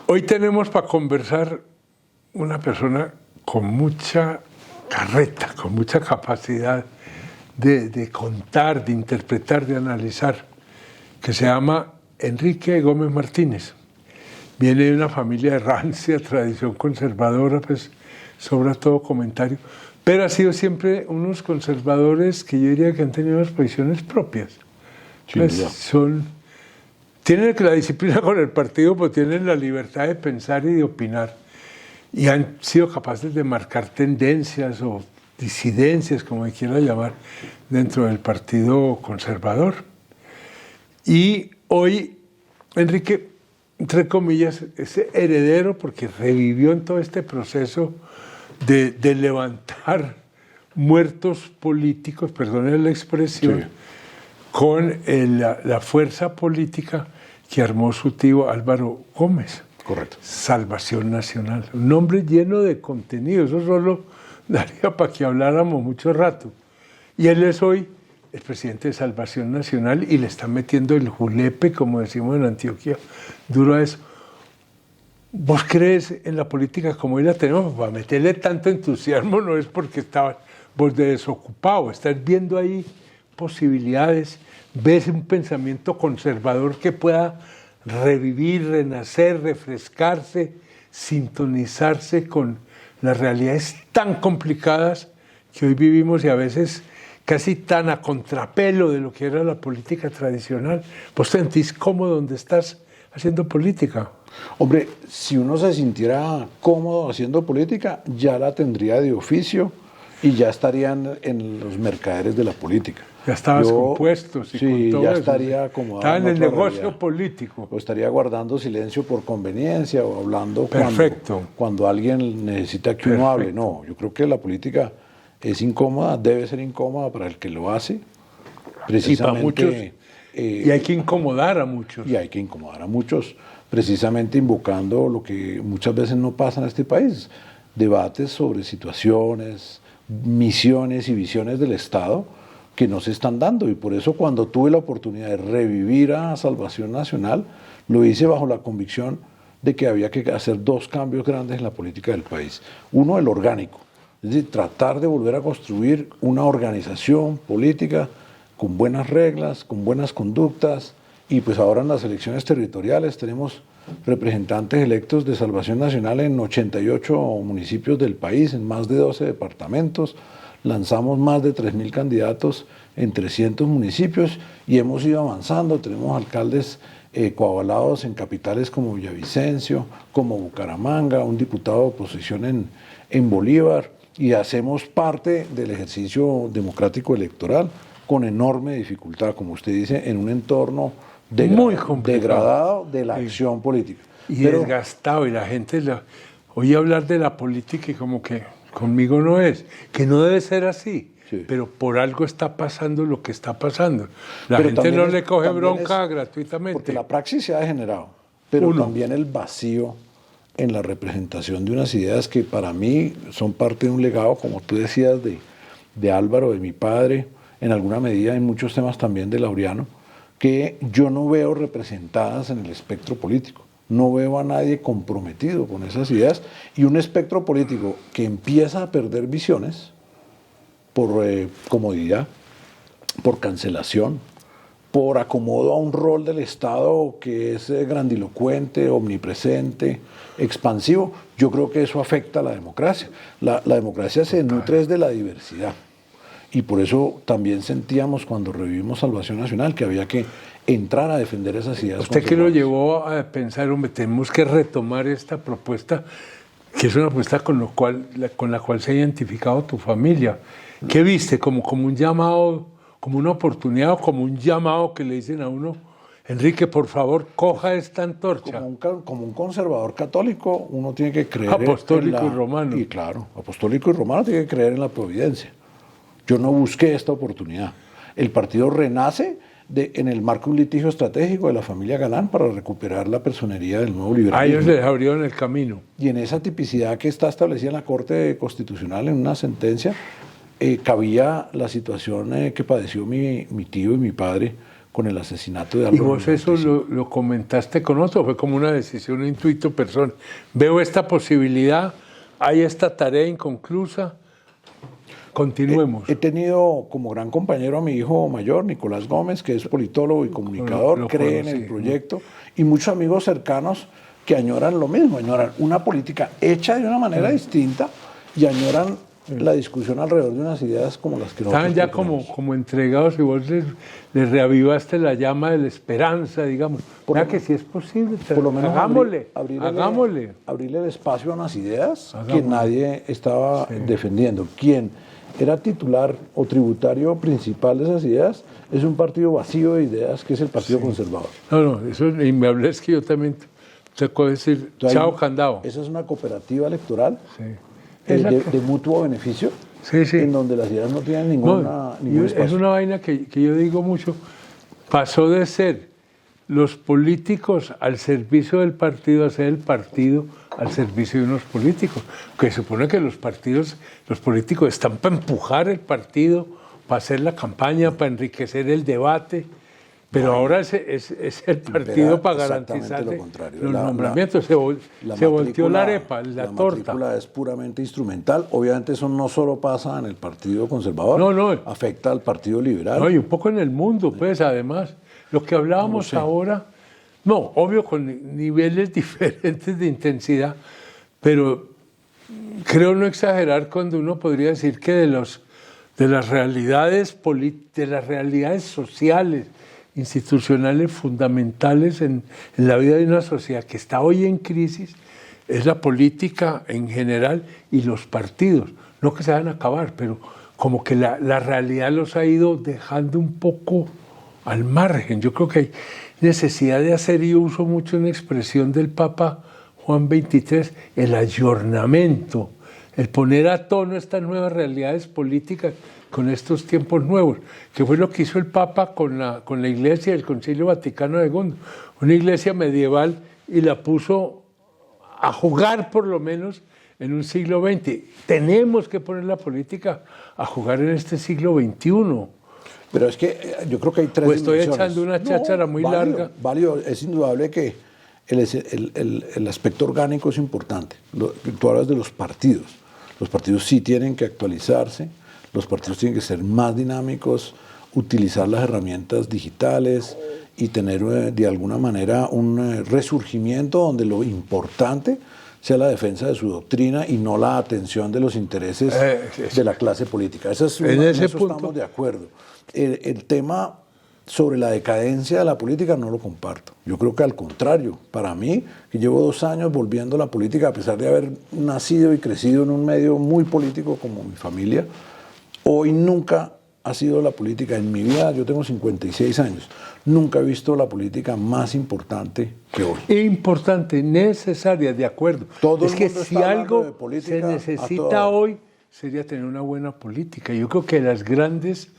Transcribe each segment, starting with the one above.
Hoy tenemos para conversar una persona con mucha carreta, con mucha capacidad de contar, de interpretar, de analizar, que se llama Enrique Gómez Martínez. Viene de una familia de rancia, tradición conservadora, pues sobra todo comentario, pero ha sido siempre unos conservadores que yo diría que han tenido unas posiciones propias. Pues tienen la disciplina con el partido, pues tienen la libertad de pensar y de opinar. Y han sido capaces de marcar tendencias o disidencias, como se quiera llamar, dentro del partido conservador. Y hoy, Enrique, entre comillas, es heredero porque revivió en todo este proceso de levantar muertos políticos, perdone la expresión, sí, con la fuerza política que armó su tío Álvaro Gómez. Correcto. Salvación Nacional. Un nombre lleno de contenido. Eso solo daría para que habláramos mucho rato. Y él es hoy el presidente de Salvación Nacional y le está metiendo el julepe, como decimos en Antioquia, duro a eso. ¿Vos crees en la política como hoy la tenemos? Para meterle tanto entusiasmo no es porque estabas vos de desocupado, estás viendo ahí posibilidades, ves un pensamiento conservador que pueda revivir, renacer, refrescarse, sintonizarse con las realidades tan complicadas que hoy vivimos y a veces casi tan a contrapelo de lo que era la política tradicional. ¿Vos te sentís cómodo donde estás haciendo política? Hombre, si uno se sintiera cómodo haciendo política, ya la tendría de oficio y ya estarían en los mercaderes de la política. Ya estabas compuesto, sí, con todo ya eso, estaría acomodado. Estaba en el negocio político. O estaría guardando silencio por conveniencia o hablando cuando alguien necesita que uno hable. No, yo creo que la política es incómoda, debe ser incómoda para el que lo hace. Precisamente, y para muchos, y hay que incomodar a muchos. Y hay que incomodar a muchos, precisamente invocando lo que muchas veces no pasa en este país. Debates sobre situaciones, misiones y visiones del Estado que no se están dando, y por eso cuando tuve la oportunidad de revivir a Salvación Nacional, lo hice bajo la convicción de que había que hacer dos cambios grandes en la política del país. Uno, el orgánico, es decir, tratar de volver a construir una organización política con buenas reglas, con buenas conductas, y pues ahora en las elecciones territoriales tenemos representantes electos de Salvación Nacional en 88 municipios del país, en más de 12 departamentos. Lanzamos más de 3.000 candidatos en 300 municipios y hemos ido avanzando. Tenemos alcaldes coavalados en capitales como Villavicencio, como Bucaramanga, un diputado de oposición en Bolívar, y hacemos parte del ejercicio democrático electoral con enorme dificultad, como usted dice, en un entorno muy degradado de la acción política. Y desgastado, y la gente oye hablar de la política y como que conmigo no es, que no debe ser así, sí, pero por algo está pasando lo que está pasando. La gente no le coge bronca gratuitamente. Porque la praxis se ha degenerado, pero también el vacío en la representación de unas ideas que para mí son parte de un legado, como tú decías, de Álvaro, de mi padre, en alguna medida en muchos temas también de Laureano, que yo no veo representadas en el espectro político. No veo a nadie comprometido con esas ideas y un espectro político que empieza a perder visiones por comodidad, por cancelación, por acomodo a un rol del Estado que es grandilocuente, omnipresente, expansivo. Yo creo que eso afecta a la democracia. La democracia se nutre de la diversidad. Y por eso también sentíamos cuando revivimos Salvación Nacional que había que entrar a defender esas ideas. ¿Usted qué lo llevó a pensar, hombre, tenemos que retomar esta propuesta, que es una propuesta con la cual se ha identificado tu familia? ¿Qué viste? ¿Como un llamado, como una oportunidad o como un llamado que le dicen a uno, Enrique, por favor, coja esta antorcha? Como un conservador católico, uno tiene que creer apostólico y romano. Y claro, apostólico y romano tiene que creer en la providencia. Yo no busqué esta oportunidad. El partido renace en el marco de un litigio estratégico de la familia Galán para recuperar la personería del nuevo liberalismo. A ellos les abrieron el camino. Y en esa tipicidad que está establecida en la Corte Constitucional en una sentencia, cabía la situación que padeció mi tío y mi padre con el asesinato de ¿Y Álvaro vos eso lo comentaste con otro? ¿Fue como una decisión intuito personal? Veo esta posibilidad, hay esta tarea inconclusa, continuemos. He tenido como gran compañero a mi hijo mayor, Nicolás Gómez, que es politólogo y comunicador, cree en el proyecto, y muchos amigos cercanos que añoran lo mismo, añoran una política hecha de una manera distinta y añoran la discusión alrededor de unas ideas como las que nosotros Estaban ya proponemos. como entregados y vos les reavivaste la llama de la esperanza, digamos. Mira que si es posible, Por lo menos hagámosle, abrirle el espacio a unas ideas que nadie estaba defendiendo. Quien era titular o tributario principal de esas ideas es un partido vacío de ideas que es el Partido Conservador. No, eso, y me hables que yo también te puedo decir, Entonces, chao candado. Esa es una cooperativa electoral Sí. de mutuo beneficio, Sí. en donde las ideas no tienen ningún espacio. Es una vaina que yo digo mucho. Pasó de ser los políticos al servicio del partido a ser el partido al servicio de unos políticos. Que se supone que los políticos están para empujar el partido, para hacer la campaña, para enriquecer el debate. Pero ahora es el partido para garantizar los nombramientos. Se volteó la arepa, la torta. La matrícula es puramente instrumental. Obviamente eso no solo pasa en el Partido Conservador, No. afecta al Partido Liberal. No, y un poco en el mundo, pues, además. Lo que hablábamos ahora, obvio con niveles diferentes de intensidad, pero creo no exagerar cuando uno podría decir que de las realidades sociales, institucionales fundamentales en la vida de una sociedad que está hoy en crisis es la política en general y los partidos. No que se van a acabar, pero como que la realidad los ha ido dejando un poco al margen. Yo creo que hay necesidad de hacer, y uso mucho una expresión del Papa Juan XXIII, el ayornamiento, el poner a tono estas nuevas realidades políticas con estos tiempos nuevos, que fue lo que hizo el Papa con la Iglesia del Concilio Vaticano II, una iglesia medieval, y la puso a jugar por lo menos en un siglo XX. Tenemos que poner la política a jugar en este siglo XXI. Pero es que yo creo que hay tres estoy dimensiones. echando una cháchara muy larga. Válido, es indudable que el aspecto orgánico es importante. Tú hablas de los partidos. Los partidos sí tienen que actualizarse, los partidos tienen que ser más dinámicos, utilizar las herramientas digitales y tener de alguna manera un resurgimiento donde lo importante sea la defensa de su doctrina y no la atención de los intereses de la clase política. En eso estamos de acuerdo. El tema sobre la decadencia de la política no lo comparto. Yo creo que al contrario, para mí, que llevo 2 años volviendo a la política, a pesar de haber nacido y crecido en un medio muy político como mi familia, hoy nunca ha sido la política en mi vida. Yo tengo 56 años. Nunca he visto la política más importante que hoy. Importante, necesaria, de acuerdo. Todo es el que mundo si está hablando algo de política se necesita hoy, sería tener una buena política. Yo creo que las grandes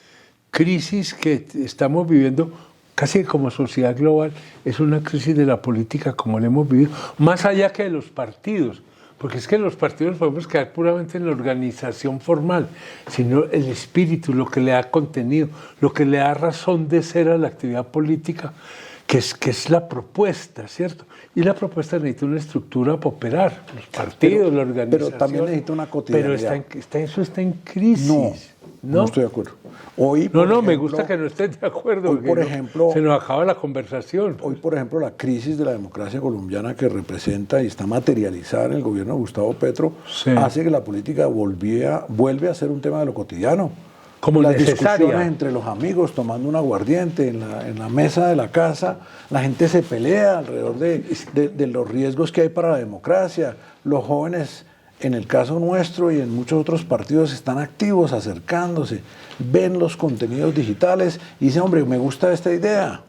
crisis que estamos viviendo, casi como sociedad global, es una crisis de la política como la hemos vivido, más allá que de los partidos. Porque es que los partidos podemos quedar puramente en la organización formal, sino el espíritu, lo que le da contenido, lo que le da razón de ser a la actividad política, que es la propuesta, ¿cierto? Y la propuesta necesita una estructura para operar, los partidos, la organización. Pero también necesita una cotidianidad. Pero eso está en crisis. No estoy de acuerdo. Hoy, me gusta que no estés de acuerdo. Hoy, por ejemplo, se nos acaba la conversación. Hoy, por ejemplo, la crisis de la democracia colombiana que representa y está materializada en el gobierno de Gustavo Petro hace que la política vuelve a ser un tema de lo cotidiano. Como las necesaria. Discusiones entre los amigos tomando un aguardiente en la mesa de la casa, la gente se pelea alrededor de los riesgos que hay para la democracia. Los jóvenes, en el caso nuestro y en muchos otros partidos, están activos, acercándose, ven los contenidos digitales y dicen, hombre, me gusta esta idea.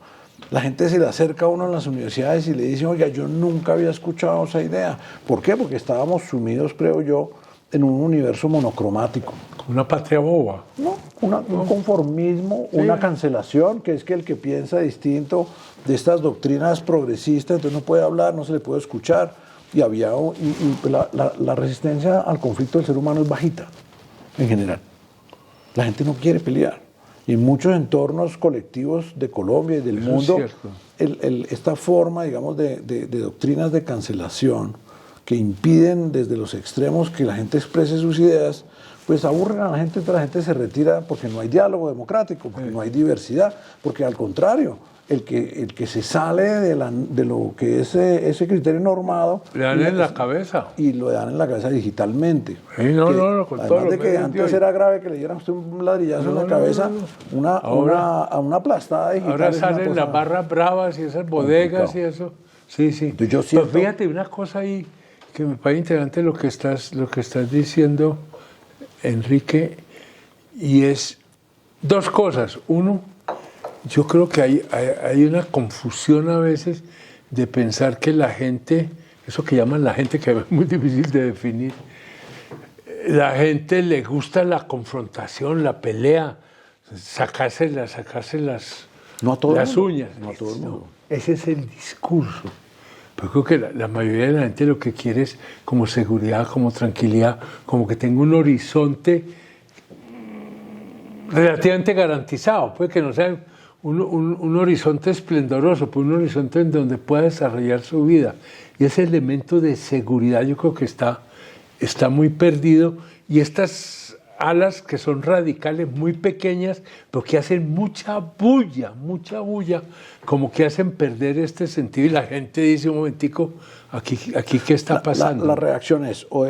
La gente se le acerca a uno en las universidades y le dice, oiga, yo nunca había escuchado esa idea. ¿Por qué? Porque estábamos sumidos, creo yo, en un universo monocromático. Una patria boba. No, un conformismo, una cancelación, que es que el que piensa distinto de estas doctrinas progresistas, entonces no puede hablar, no se le puede escuchar. Y la resistencia al conflicto del ser humano es bajita, en general. La gente no quiere pelear. Y en muchos entornos colectivos de Colombia y del mundo, esta forma, digamos, de doctrinas de cancelación que impiden desde los extremos que la gente exprese sus ideas, pues aburren a la gente, entonces la gente se retira porque no hay diálogo democrático, porque no hay diversidad, porque al contrario, el que se sale de lo que es ese criterio normado... Le dan en la cabeza. Y lo dan en la cabeza digitalmente. Sí, no, con todo además de que antes era grave que le dieran a usted un ladrillazo en la cabeza, una aplastada digital. Ahora salen las barras bravas y esas bodegas y eso. Sí. Entonces yo siento... Pero fíjate una cosa ahí que me parece interesante lo que estás diciendo, Enrique, y es dos cosas. Uno, yo creo que hay una confusión a veces de pensar que la gente, eso que llaman la gente, que es muy difícil de definir, la gente le gusta la confrontación, la pelea, sacarse las uñas. No a todo el mundo. Ese es el discurso. Pero creo que la mayoría de la gente lo que quiere es como seguridad, como tranquilidad, como que tenga un horizonte relativamente garantizado. Puede que no sea un horizonte esplendoroso, pero un horizonte en donde pueda desarrollar su vida. Y ese elemento de seguridad yo creo que está muy perdido. Y estas alas que son radicales, muy pequeñas, pero que hacen mucha bulla, como que hacen perder este sentido. Y la gente dice, un momentico, aquí ¿qué está pasando? La reacción es o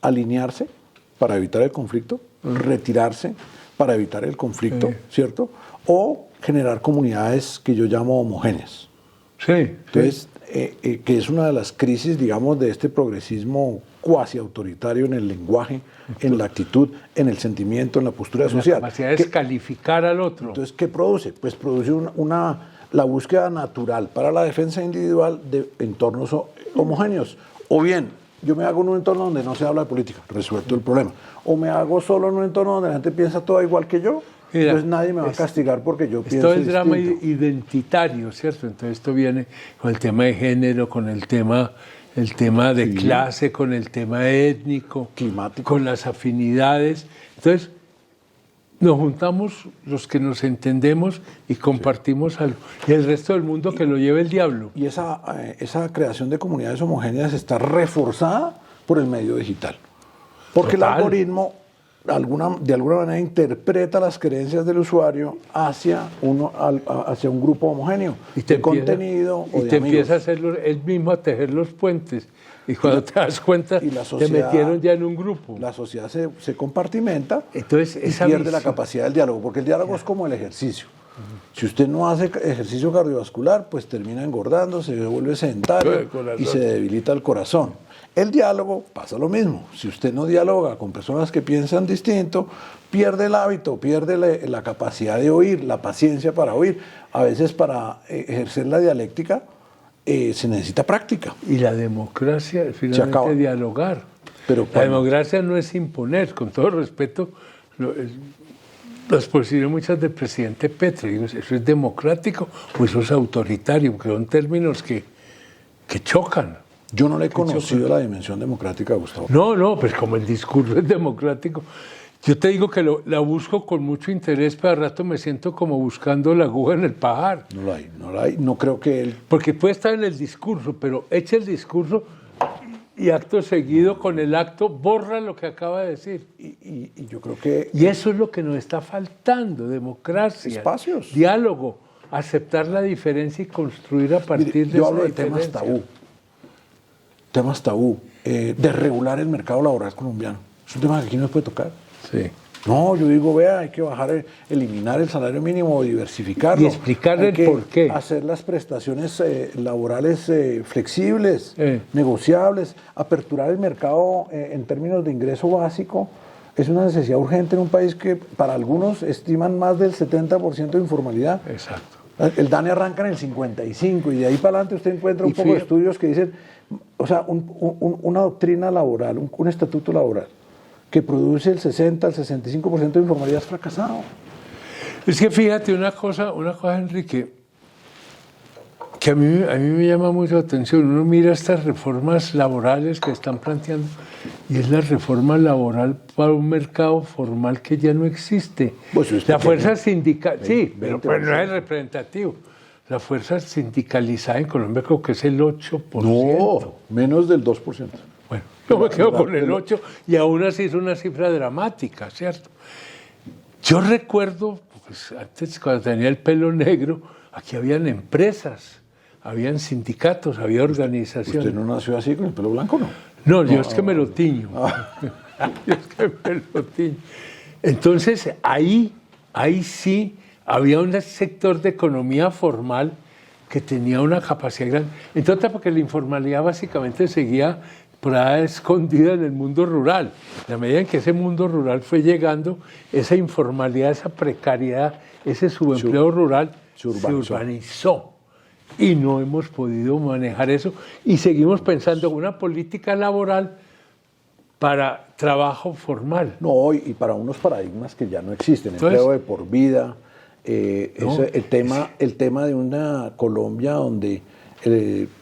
alinearse para evitar el conflicto, retirarse para evitar el conflicto, ¿cierto? O generar comunidades que yo llamo homogéneas. Sí. Entonces, que es una de las crisis, digamos, de este progresismo cuasi autoritario en el lenguaje, en la actitud, en el sentimiento, en la postura social. La capacidad de descalificar al otro. Entonces, ¿qué produce? Pues produce la búsqueda natural para la defensa individual de entornos homogéneos. O bien, yo me hago en un entorno donde no se habla de política, resuelto el problema. O me hago solo en un entorno donde la gente piensa todo igual que yo. Mira, entonces nadie me va a castigar porque yo pienso distinto. Esto es drama identitario, ¿cierto? Entonces esto viene con el tema de género, con el tema de clase, con el tema étnico, climático, con las afinidades. Entonces nos juntamos los que nos entendemos y compartimos algo. Y el resto del mundo que lo lleve el diablo. Y esa creación de comunidades homogéneas está reforzada por el medio digital. Porque el algoritmo de alguna manera interpreta las creencias del usuario hacia un grupo homogéneo de contenido o de amigos. Y te empieza a hacer él mismo a tejer los puentes. Y cuando te das cuenta, te metieron ya en un grupo. La sociedad se compartimenta. Entonces, y pierde la capacidad del diálogo, porque el diálogo es como el ejercicio. Si usted no hace ejercicio cardiovascular, pues termina engordando, se vuelve sedentario y se debilita el corazón. El diálogo pasa lo mismo. Si usted no dialoga con personas que piensan distinto, pierde el hábito, pierde la capacidad de oír, la paciencia para oír. A veces para ejercer la dialéctica se necesita práctica. Y la democracia es finalmente dialogar. Pero la democracia no es imponer, con todo respeto. Las posiciones muchas del presidente Petro, digo, ¿eso es democrático o eso es autoritario? Porque son términos que chocan. Yo no le he conocido la dimensión democrática, Gustavo. No, pues como el discurso es democrático. Yo te digo que la busco con mucho interés, pero al rato me siento como buscando la aguja en el pajar. No la hay, no creo que él... Porque puede estar en el discurso, pero echa el discurso y acto seguido con el acto borra lo que acaba de decir. Y yo creo que... Y eso es lo que nos está faltando, democracia, espacios, diálogo, aceptar la diferencia y construir a partir de yo esa hablo de diferencia. Temas tabú, de regular el mercado laboral colombiano. Es un tema que aquí no se puede tocar. Sí. No, yo digo, vea, hay que eliminar el salario mínimo, diversificarlo. Y explicarle el por qué. Hacer las prestaciones laborales flexibles, negociables, aperturar el mercado en términos de ingreso básico. Es una necesidad urgente en un país que para algunos estiman más del 70% de informalidad. Exacto. El DANE arranca en el 55 y de ahí para adelante usted encuentra un poco de estudios que dicen, o sea, una doctrina laboral, un estatuto laboral que produce el 60 al 65% de informalidad es fracasado. Es que fíjate una cosa, Enrique, que a mí me llama mucho la atención. Uno mira estas reformas laborales que están planteando y es la reforma laboral para un mercado formal que ya no existe. Pues la fuerza sindical, 20, sí, pero no es representativo. La fuerza sindicalizada en Colombia creo que es el 8%. No, menos del 2%. Bueno, yo me quedo con el 8% y aún así es una cifra dramática, ¿cierto? Yo recuerdo, pues, antes cuando tenía el pelo negro, aquí habían empresas, habían sindicatos, había organizaciones. ¿Usted no nació así con el pelo blanco, no? No, yo es que me lo tiño. Yo es que me lo tiño. Entonces, ahí sí había un sector de economía formal que tenía una capacidad grande. Entonces, porque la informalidad básicamente seguía por ahí escondida en el mundo rural. En la medida en que ese mundo rural fue llegando, esa informalidad, esa precariedad, ese subempleo rural se urbanizó. Y no hemos podido manejar eso. Y seguimos pensando en una política laboral para trabajo formal. No, y para unos paradigmas que ya no existen. Entonces, empleo de por vida. El tema de una Colombia donde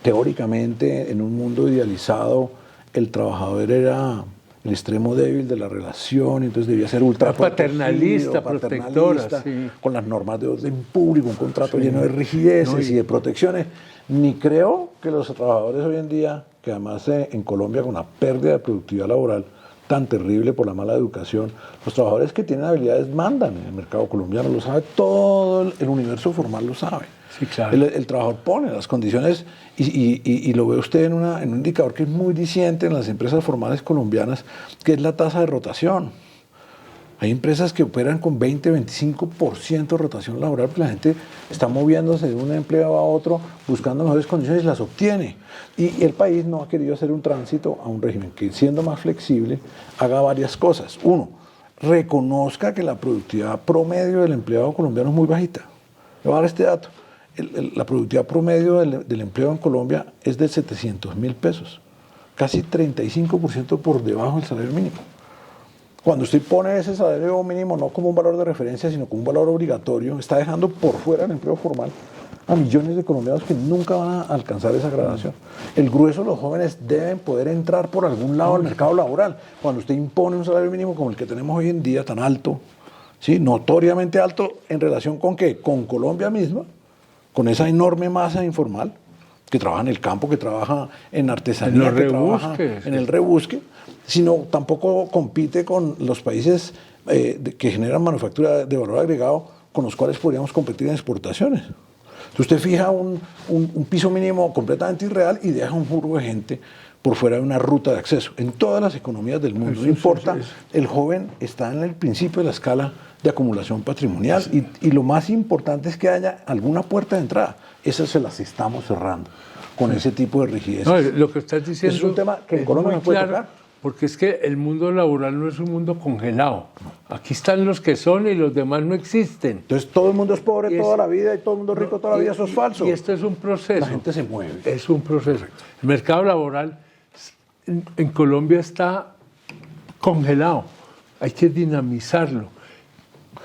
teóricamente en un mundo idealizado el trabajador era el extremo débil de la relación, entonces debía ser ultra paternalista, protectora, sí. Con las normas de orden público, un contrato lleno de rigideces y de protecciones. Ni creo que los trabajadores hoy en día, que además en Colombia con una pérdida de productividad laboral tan terrible por la mala educación, los trabajadores que tienen habilidades mandan en el mercado colombiano, lo sabe todo el universo formal, lo sabe. Sí, claro. El trabajador pone las condiciones y lo ve usted en un indicador que es muy diciente en las empresas formales colombianas, que es la tasa de rotación. Hay empresas que operan con 20-25% de rotación laboral, porque la gente está moviéndose de un empleo a otro, buscando mejores condiciones y las obtiene. Y el país no ha querido hacer un tránsito a un régimen que, siendo más flexible, haga varias cosas. Uno, reconozca que la productividad promedio del empleado colombiano es muy bajita. Le voy a dar este dato. La productividad promedio del empleo en Colombia es de 700.000 pesos, casi 35% por debajo del salario mínimo. Cuando usted pone ese salario mínimo no como un valor de referencia, sino como un valor obligatorio, está dejando por fuera el empleo formal a millones de colombianos que nunca van a alcanzar esa gradación. El grueso de los jóvenes deben poder entrar por algún lado al mercado laboral. Cuando usted impone un salario mínimo como el que tenemos hoy en día, tan alto, ¿sí? Notoriamente alto, ¿en relación con qué? Con Colombia misma, con esa enorme masa informal que trabaja en el campo, que trabaja en artesanía, que trabaja en el rebusque, sino tampoco compite con los países que generan manufactura de valor agregado con los cuales podríamos competir en exportaciones. Entonces usted fija un piso mínimo completamente irreal y deja un jurgo de gente por fuera de una ruta de acceso. En todas las economías del mundo, no importa, el joven está en el principio de la escala de acumulación patrimonial y lo más importante es que haya alguna puerta de entrada. Esas se las estamos cerrando con ese tipo de rigidez. No, lo que estás diciendo es un tema que en Colombia no puede tocar. Porque es que el mundo laboral no es un mundo congelado. Aquí están los que son y los demás no existen. Entonces todo el mundo es pobre toda la vida y todo el mundo es rico toda la vida. Eso es falso. Y esto es un proceso. La gente se mueve. Es un proceso. El mercado laboral en Colombia está congelado. Hay que dinamizarlo.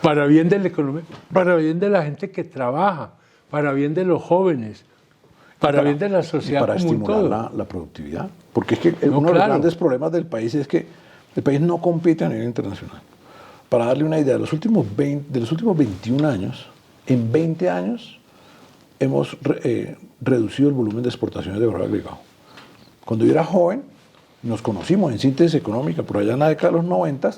Para bien de la economía, para bien de la gente que trabaja, para bien de los jóvenes, para bien de la sociedad para como un todo. estimular la productividad. Porque es que uno de los grandes problemas del país es que el país no compite a nivel internacional. Para darle una idea, de los últimos 21 años, en 20 años hemos reducido el volumen de exportaciones de valor agregado. Cuando yo era joven, nos conocimos en síntesis económica, por allá en la década de los 90,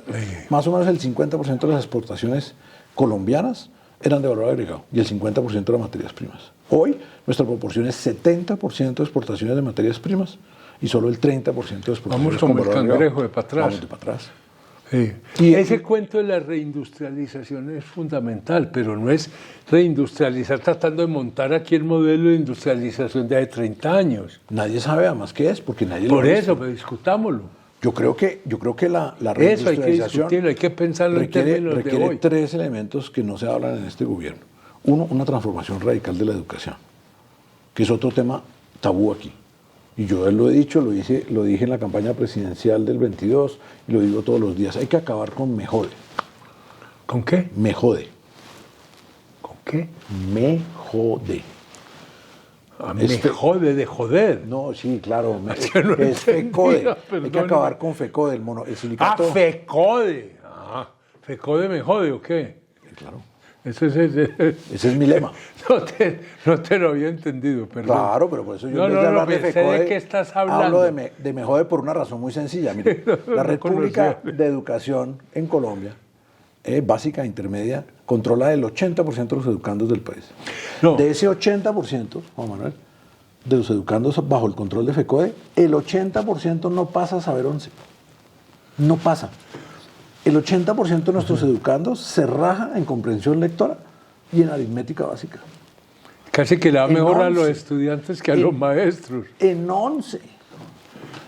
más o menos el 50% de las exportaciones colombianas eran de valor agregado y el 50% de materias primas. Hoy nuestra proporción es 70% de exportaciones de materias primas y solo el 30% de exportaciones Vamos como el cangrejo de para atrás. Vamos de para atrás. Sí. Y ese cuento de la reindustrialización es fundamental, pero no es reindustrializar tratando de montar aquí el modelo de industrialización de hace 30 años. Nadie sabe además qué es, porque nadie lo ve. Por eso, pero discutámoslo. Yo creo que la reindustrialización eso hay que discutirlo, hay que pensarlo en términos de hoy. Requiere tres elementos que no se hablan en este gobierno. Uno, una transformación radical de la educación, que es otro tema tabú aquí. Y yo lo he dicho, lo dije en la campaña presidencial del 22 y lo digo todos los días. Hay que acabar con me jode. ¿Con qué? Me jode. ¿Con qué? Me jode. Me jode de joder. No, sí, claro. No es FECODE. Hay que perdóneme. acabar con FECODE, el sindicato. FECODE. ¿FECODE me jode o qué? Claro. Ese es mi lema. No te lo había entendido, perdón. Claro, pero por eso yo No, en vez de hablar de sé FECODE, de qué estás hablando. hablo de me jode por una razón muy sencilla. Mire, la Red Pública de Educación en Colombia, básica e intermedia, controla el 80% de los educandos del país. No. De ese 80%, Juan Manuel, de los educandos bajo el control de FECODE, el 80% no pasa a saber 11. No pasa. El 80% de nuestros educandos se raja en comprensión lectora y en aritmética básica. Casi que le da En mejor a 11. los estudiantes que a los maestros. En 11.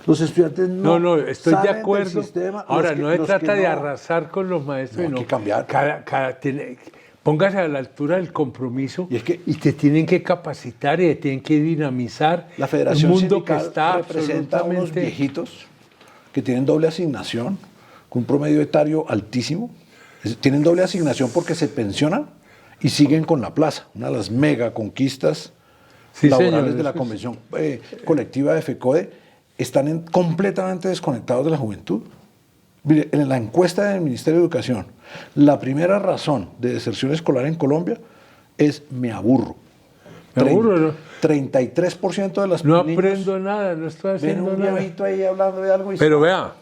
Los estudiantes no estoy de salen del acuerdo. sistema. Ahora, no se los trata que de no. arrasar con los maestros. No, hay que cambiar. Póngase a la altura del compromiso Y es que- te tienen que capacitar y te tienen que dinamizar La Federación un mundo Sindical que está representa a unos absolutamente... viejitos que tienen doble asignación, con un promedio etario altísimo. Tienen doble asignación porque se pensionan y siguen con la plaza, una de las mega conquistas Sí, laborales señor, de la eso es- Convención Colectiva de FECODE. Están completamente desconectados de la juventud. Mire, en la encuesta del Ministerio de Educación, la primera razón de deserción escolar en Colombia es me aburro. Me aburro, ¿no? 33% de las No niños aprendo nada, no estoy ven haciendo un nada. viejito ahí hablando de algo y Pero vea,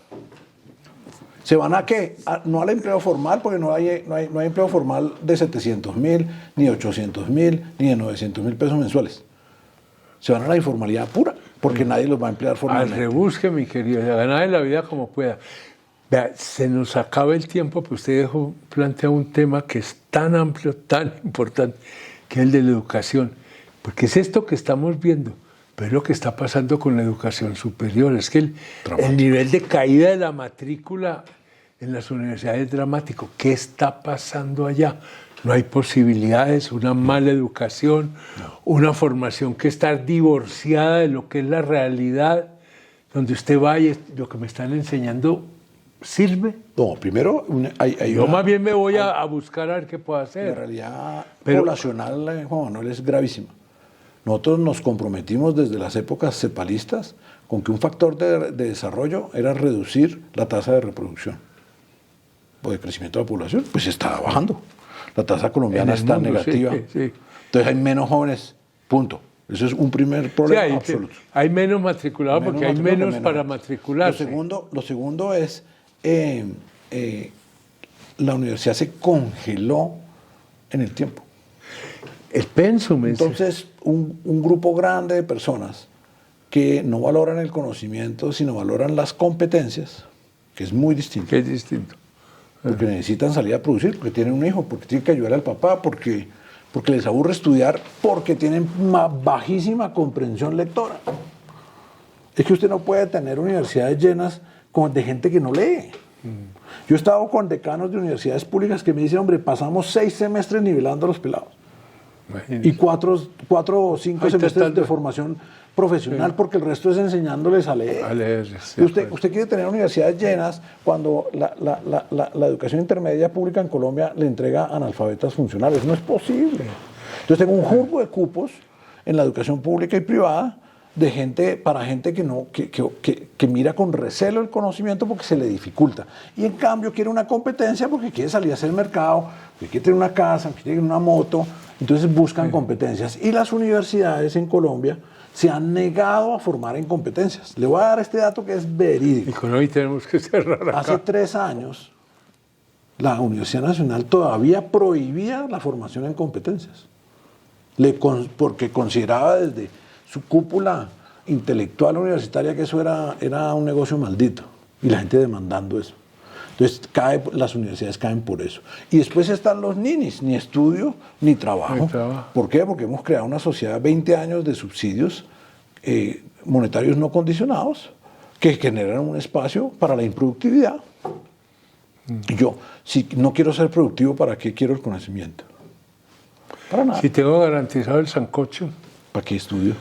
se van a qué? No al empleo formal, porque no hay empleo formal de 700.000, ni 800.000, ni de 900.000 pesos mensuales. Se van a la informalidad pura, porque nadie los va a emplear al formalmente. rebusque, mi querido, a ganar en la vida como pueda. Vea, se nos acaba el tiempo, pero usted plantea un tema que es tan amplio, tan importante, que es el de la educación. Porque es esto que estamos viendo, pero es lo que está pasando con la educación superior. Es que el nivel de caída de la matrícula en las universidades es dramático. ¿Qué está pasando allá? No hay posibilidades, una mala educación, una formación que está divorciada de lo que es la realidad, donde usted va y lo que me están enseñando sirve. No, primero Yo más bien me voy a buscar a ver qué puedo la hacer. realidad Pero- poblacional, Juan Manuel, es gravísima. Nosotros nos comprometimos desde las épocas cepalistas con que un factor de desarrollo era reducir la tasa de reproducción o de crecimiento de la población, pues está bajando. La tasa colombiana En el está mundo, negativa. sí, sí. Entonces hay menos jóvenes, punto. Eso es un primer Sí, problema absoluto. hay menos matriculados porque hay matriculados que menos para matricularse. Lo segundo es, la universidad se congeló en el tiempo. El pensum es... Entonces, un grupo grande de personas que no valoran el conocimiento, sino valoran las competencias, que es muy distinto. que es distinto. Porque necesitan salir a producir, porque tienen un hijo, porque tienen que ayudar al papá, porque les aburre estudiar, porque tienen bajísima comprensión lectora. Es que usted no puede tener universidades llenas de gente que no lee. Yo he estado con decanos de universidades públicas que me dicen, hombre, pasamos 6 semestres nivelando a los pelados. Imagínese. Y 4 o 5 Ahí está semestres tanto. de formación profesional, porque el resto es enseñándoles a leer. A leer, sí, Y usted quiere tener universidades llenas cuando la educación intermedia pública en Colombia le entrega analfabetas funcionales. No es posible. Entonces tengo un jurgo de cupos en la educación pública y privada para gente que mira con recelo el conocimiento porque se le dificulta. Y en cambio quiere una competencia porque quiere salir a hacer mercado, porque quiere tener una casa, quiere tener una moto. Entonces buscan competencias. Y las universidades en Colombia se han negado a formar en competencias. Le voy a dar este dato que es Y verídico. con hoy tenemos que cerrar acá. Hace 3 años, la Universidad Nacional todavía prohibía la formación en competencias, porque consideraba desde su cúpula intelectual universitaria que eso era un negocio maldito, y la gente demandando eso. Entonces las universidades caen por eso. Y después están los ninis, ni estudio ni trabajo. Ni trabajo. ¿Por qué? Porque hemos creado una sociedad 20 años de subsidios monetarios no condicionados que generan un espacio para la improductividad. Y yo, si no quiero ser productivo, ¿para qué quiero el conocimiento? Para nada. Si tengo garantizado el sancocho, ¿Para qué estudio?